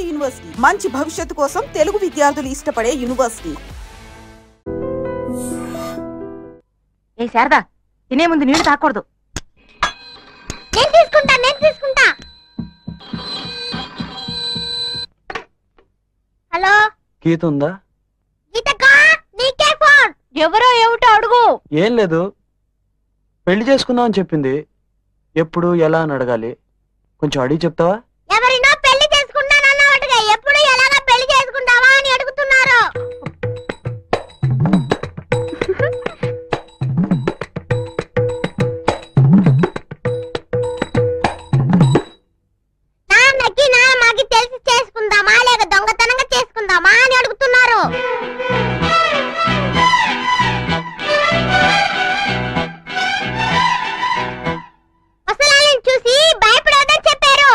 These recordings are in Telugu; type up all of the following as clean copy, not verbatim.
యూనివర్సిటీ మంచి భవిష్యత్తు కోసం తెలుగు విద్యార్థులు ఇష్టపడే యూనివర్సిటీ. ఏ శారదా, తినే ముందు నీళ్లు తాకూడదు. నేను తీసుకుంటా. హలో, గీత ఉందా? గీతకా, నీకే ఫోన్. ఎవరో ఏమిటో అడుగు. ఏం లేదు, పెళ్లి చేసుకుందాం అని చెప్పింది. ఎప్పుడు ఎలా అని అడగాలి, కొంచెం అడిగి చెప్తావా? ఎవరినో పెళ్లి చేసుకుంటానన్నట్టుగా ఎప్పుడు ఎలాగా పెళ్లి చేసుకుంటావా అని అడుగుతున్నారు. నాన్నకి నాన్నకి తెలిసి చేసుకుందామా లేక దొంగతనంగా చేసుకుందామా అని అడుగుతున్నారు. చూసి భయపడొద్దని చెప్పారు.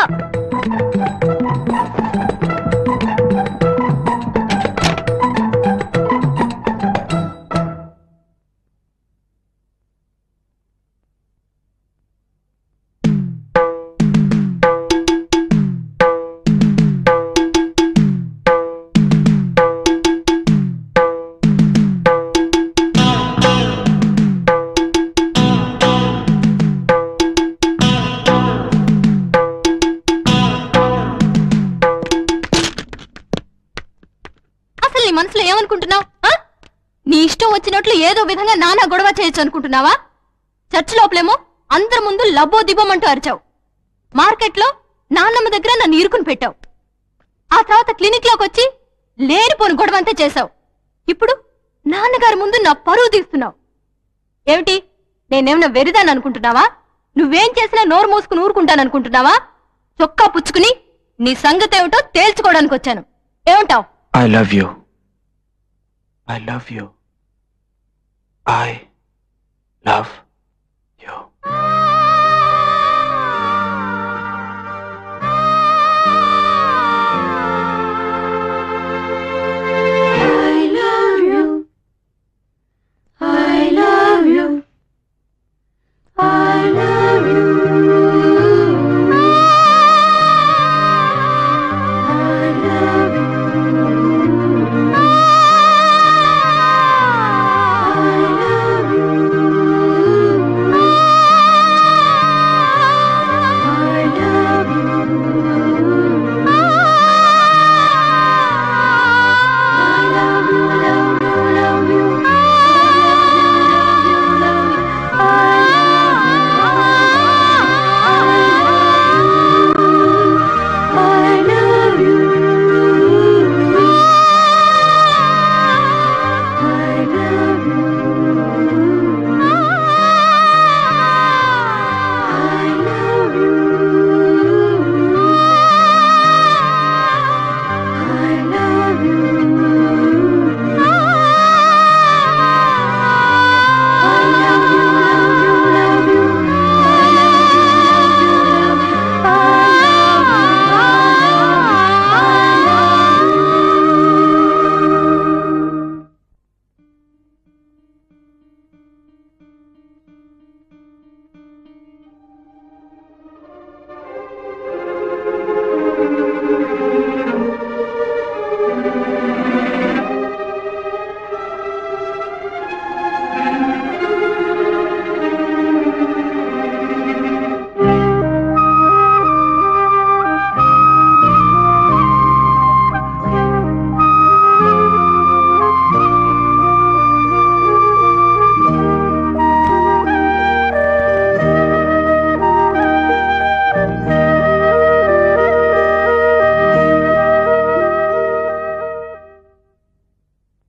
మనసులో ఏమనుకుంటున్నావు? నీ ఇష్టం వచ్చినట్లు ఏదో విధంగా నానా గొడవ చేయొచ్చు అనుకుంటున్నావా? చర్చ్ లోపలేమో అందరి ముందు లబ్బో దిబ్బమంటూ అరిచావు. మార్కెట్లో నాన్నమ్మ దగ్గర నన్ను ఇరుకుని పెట్టావు. ఆ తర్వాత క్లినిక్ లోకి వచ్చి లేనిపోని గొడవ అంతా చేశావు. ఇప్పుడు నాన్నగారి ముందు నా పరువు తీస్తున్నావు. ఏమిటి, నేనేమన్నా వెరిదాన్ని అనుకుంటున్నావా? నువ్వేం చేసినా నోరు మూసుకుని ఊరుకుంటాను అనుకుంటున్నావా? చొక్కా పుచ్చుకుని నీ సంగతి ఏమిటో తేల్చుకోవడానికి వచ్చాను. ఏమంటావు? I love you. I love you. I love you. I love you. I love you. I love you.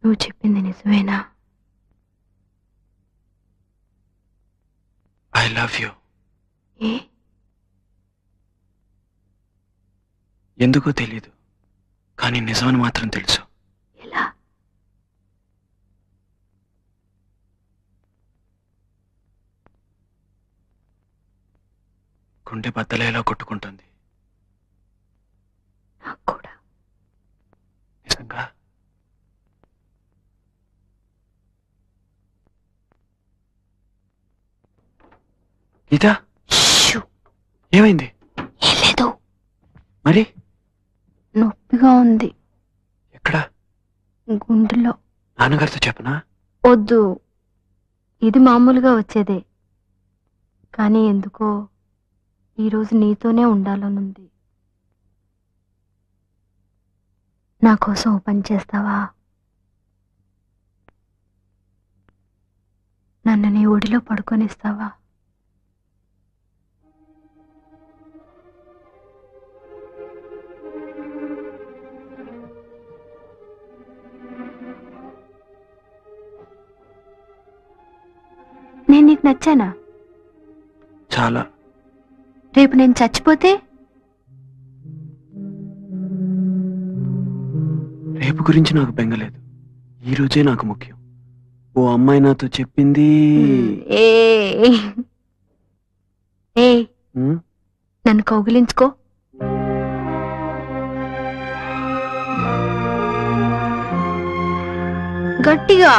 నువ్వు చెప్పింది నిజమేనా? I love you. ఎందుకో తెలీదు, కానీ నిజమని మాత్రం తెలుసు. ఎలా? గుండె బద్దలేలా కొట్టుకుంటుంది. నాకు కూడా. నిజంగా? గీత, ఏమైంది? ఏం లేదు. మరి నొప్పిగా నొప్పిగా ఉంది. ఎక్కడ? గుండెలో. నాన్నగారితో చెప్పనా? వద్దు, ఇది మామూలుగా వచ్చేదే. కానీ ఎందుకో ఈరోజు నీతోనే ఉండాలనుంది. నా కోసం ఓ పని చేస్తావా? నన్ను నీ ఒడిలో పడుకొనిస్తావా? నేను నీకు నచ్చానా? చాలా. రేపు నేను చచ్చిపోతే? రేపు గురించి నాకు బెంగలేదు, ఈ రోజే నాకు ముఖ్యం. ఓ అమ్మాయి నాతో చెప్పింది. నన్ను కౌగిలించుకో. గట్టిగా.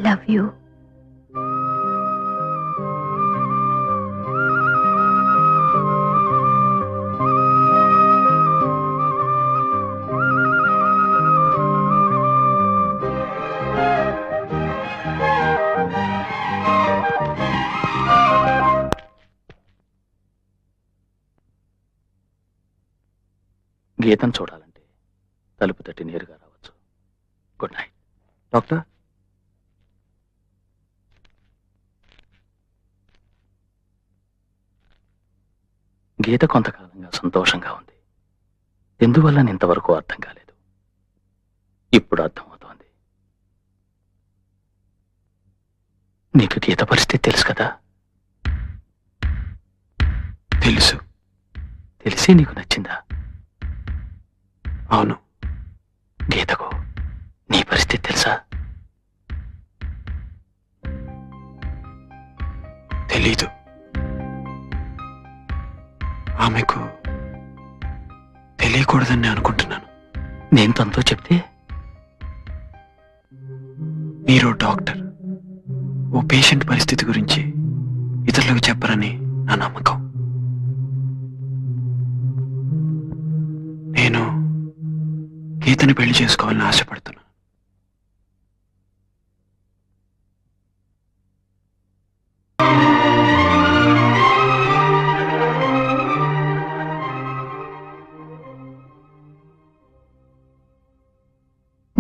Love you. గీతను చూడాలంటే తలుపు తట్టి నేరుగా రావచ్చు. Good night. డాక్టర్, గీత కొంతకాలంగా సంతోషంగా ఉంది. ఎందువల్ల ఇంతవరకు అర్థం కాలేదు. ఇప్పుడు అర్థమవుతోంది. నీకు గీత పరిస్థితి తెలుసు కదా? తెలుసు. తెలిసి నీకు నచ్చిందా? అవును. గీతకు నీ పరిస్థితి తెలుసా? తెలీదు. ఆమెకు తెలియకూడదని అనుకుంటున్నాను. నేను తనతో చెప్తే? మీరు డాక్టర్, ఓ పేషెంట్ పరిస్థితి గురించి ఇతరులకు చెప్పరని నా నమ్మకం. నేను గీతని పెళ్లి చేసుకోవాలని ఆశపడుతున్నాను.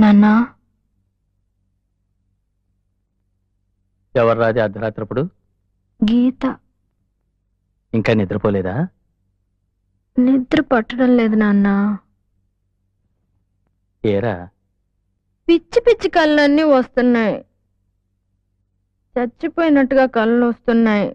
నాన్నా, ఎవరు రాజా అర్ధరాత్రప్పుడు? గీత. ఇంకా నిద్రపోలేదా? నిద్ర పట్టడం లేదు నాన్న. ఏరా? పిచ్చి పిచ్చి కళ్ళన్నీ వస్తున్నాయి. చచ్చిపోయినట్టుగా కళ్ళు వస్తున్నాయి.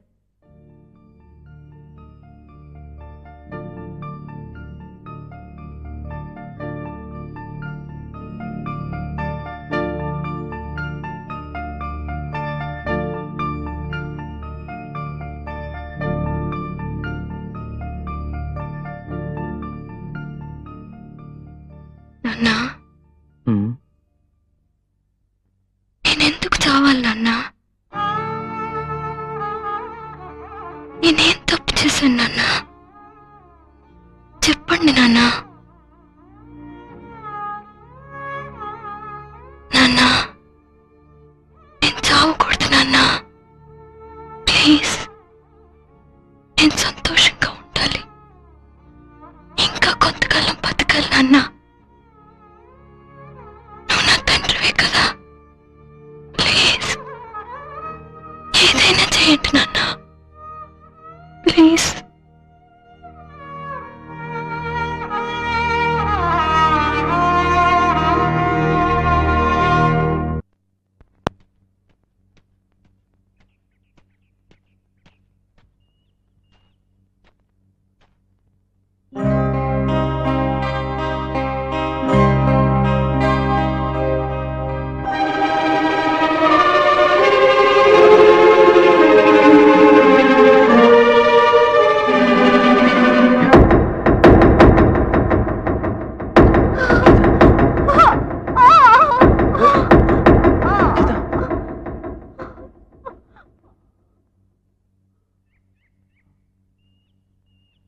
నాన్నా, నేనెందుకు చావాలి నాన్నా? నేనేం తప్పు చేశాను నాన్నా? చెప్పండి నాన్నా. నాన్నా, నేను చావకూడదు నాన్నా. ప్లీజ్, నేను సంతోషంగా ఉండాలి. ఇంకా కొంతకాలం బతకాలి నాన్నా. నువ్వు నా తండ్రివే కదా. ప్లీజ్, ఏదైనా చేయండి నాన్నా. ప్లీజ్.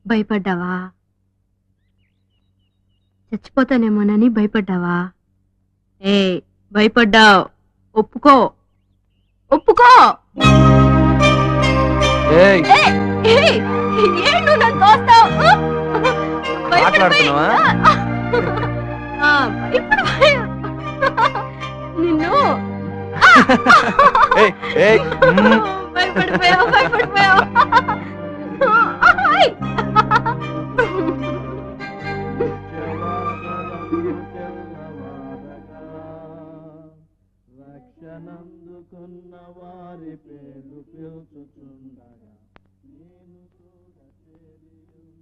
భయపడ్డావా? చచ్చిపోతానేమోనని భయపడ్డావా? ఏ భయపడ్డావు, ఒప్పుకో ఒప్పుకో. ఏయ్, నువ్వు నన్ను తోస్తావు. మాట్లాడుతున్నావా? నిన్ను ఏయ్, ఏయ్, భయపడిపోయావు భయపడిపోయావు. రక్షణందుకున్న వారి పేరు పిలుచుచుండగా నేను కూడా చేరి